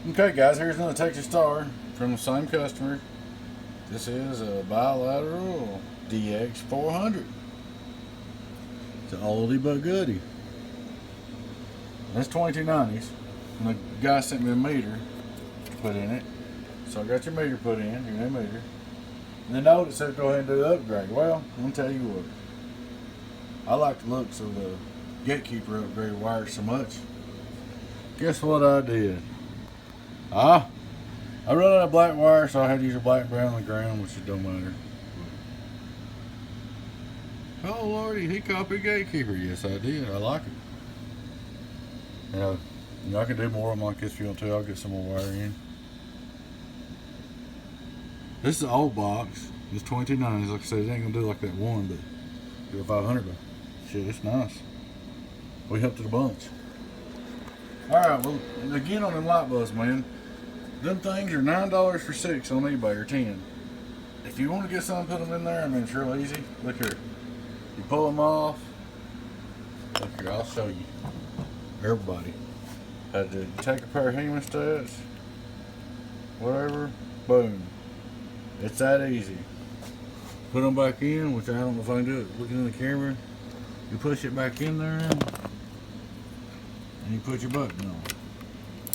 Okay guys, here's another Texas Star from the same customer. This is a bilateral DX400. It's an oldie but goodie. That's 2290s. And the guy sent me a meter to put in it. So I got your meter put in, your new meter. And the note it said go ahead and do the upgrade. Well, I'm gonna tell you what. I like the looks of the gatekeeper upgrade wire so much. Guess what I did? I run out of black wire, so I had to use a black brown on the ground, which it don't matter. Oh lordy, he copied gatekeeper. Yes, I did. I like it. You know, I can do more of them like this if you want to. I'll get some more wire in. This is an old box. It's 2290s. Like I said, it ain't gonna do like that one, but do a 500. But shit, it's nice. We helped it a bunch. All right, well, again on them light bulbs, man. Them things are $9 for 6 on eBay or 10. If you want to get some, put them in there. I mean, it's real easy. Look here. You pull them off. Look here, I'll show you. Everybody had to take a pair of hemostats, whatever, boom. It's that easy. Put them back in, which I don't know if I can do it looking in the camera. You push it back in there, and you put your button on.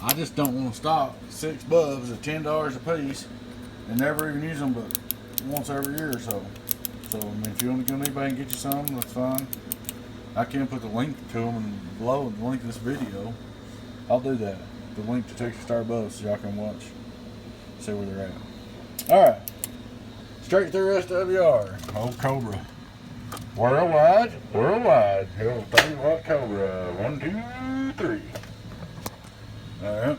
I just don't want to stop 6 bulbs at $10 a piece and never even use them but once every year or so. So, I mean, if you want to go on eBay and get you some, that's fine. I can put the link to them and below the link to this video. I'll do that. The link to Texas Star bulbs so y'all can watch, see where they're at. Alright, straight through SWR. Old Cobra. Worldwide. He'll 30-watt Cobra. 1, 2, 3. Alright.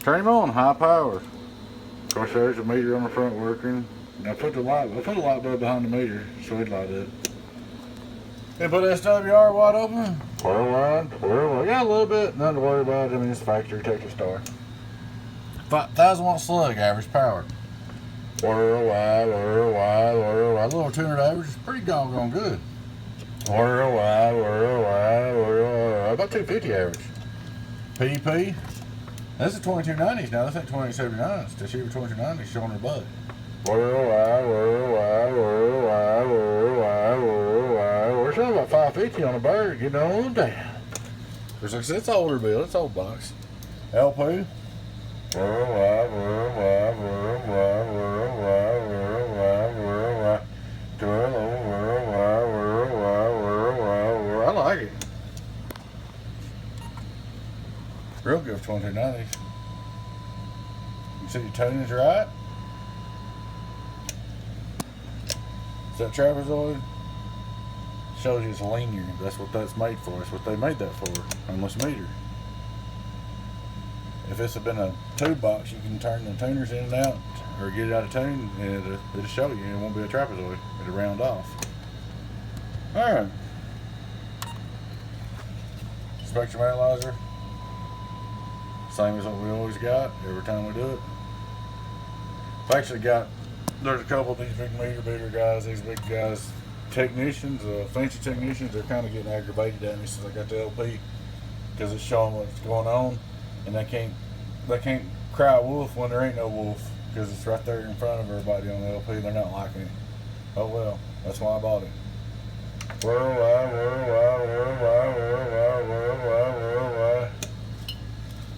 Turn him on, high power. Of course, there's a meter on the front working. Now I put a light bulb behind the meter so it'd light up. And put SWR wide open. Worldwide. Yeah, a little bit. Nothing to worry about. I mean, it's factory Texas Star. 1,000 watt slug, average power. Worldwide. A little 200 average is pretty doggone good. Worldwide. About 250 average. PP. That's a 2290s now. This ain't 2079s. The cheaper 2290s showing her butt. Worldwide. We're showing about 550 on a bird, getting on down. It's older bill, it's old box. LP. Worldwide. I like it. Real good for 2290s. You see your tuning's right. Is that trapezoid? Shows you it's linear. That's what that's made for. That's what they made that for on this meter. If this had been a tube box, you can turn the tuners in and out or get it out of tune and it'll show you. It won't be a trapezoid. It'll round off. Alright. Spectrum analyzer. Same as what we always got every time we do it. I've actually got, there's a couple of these big meter beater guys, these big guys, technicians, fancy technicians, they're kind of getting aggravated at me since I got the LP because it's showing what's going on, and they can't cry wolf when there ain't no wolf because it's right there in front of everybody on the LP. They're not liking it. Oh well, that's why I bought it. Worldwide.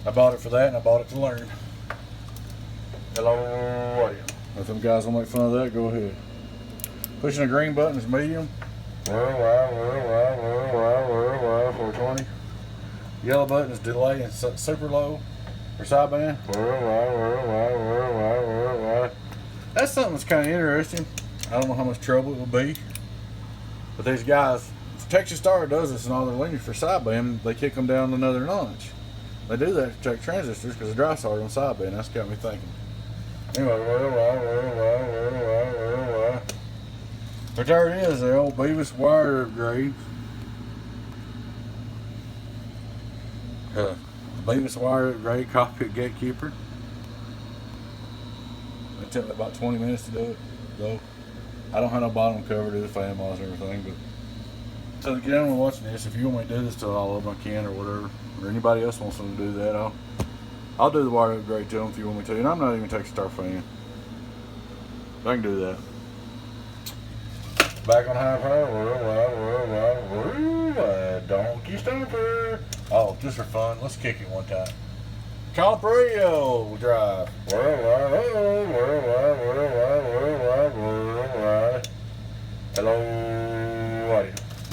I bought it for that, and I bought it to learn. Hello, audio. If them guys will make fun of that, go ahead. Pushing the green button is medium. Worldwide, 420. Yellow button is delay and super low or sideband. Worldwide. That's something that's kind of interesting. I don't know how much trouble it will be, but these guys, Texas Star does this in all their linears for sideband. They kick them down another notch. They do that to check transistors because the dry solder on sideband. That's got me thinking. Anyway, but there it is, the old Beavis wire upgrade. Beavis wire upgrade, cockpit gatekeeper. It took me about 20 minutes to do it, though. I don't have no bottom cover, do the fan mods and everything, but so to get anyone watching this, if you want me to do this to all of them, I can or whatever. Or anybody else wants them to do that, I'll do the water upgrade to them if you want me to. And I'm not even taking Star fan. I can do that. Back on high power. Donkey Stomper. Oh, just for fun. Let's kick it one time. Caliprio drive. Hello.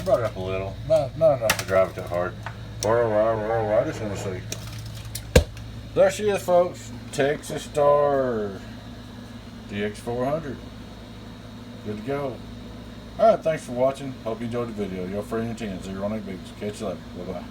Brought it up a little. Not enough to drive it that hard. I just want to see. There she is, folks. Texas Star DX400. Good to go. Alright, thanks for watching. Hope you enjoyed the video. Your friend 10 018 Bigs. Catch you later. Bye bye.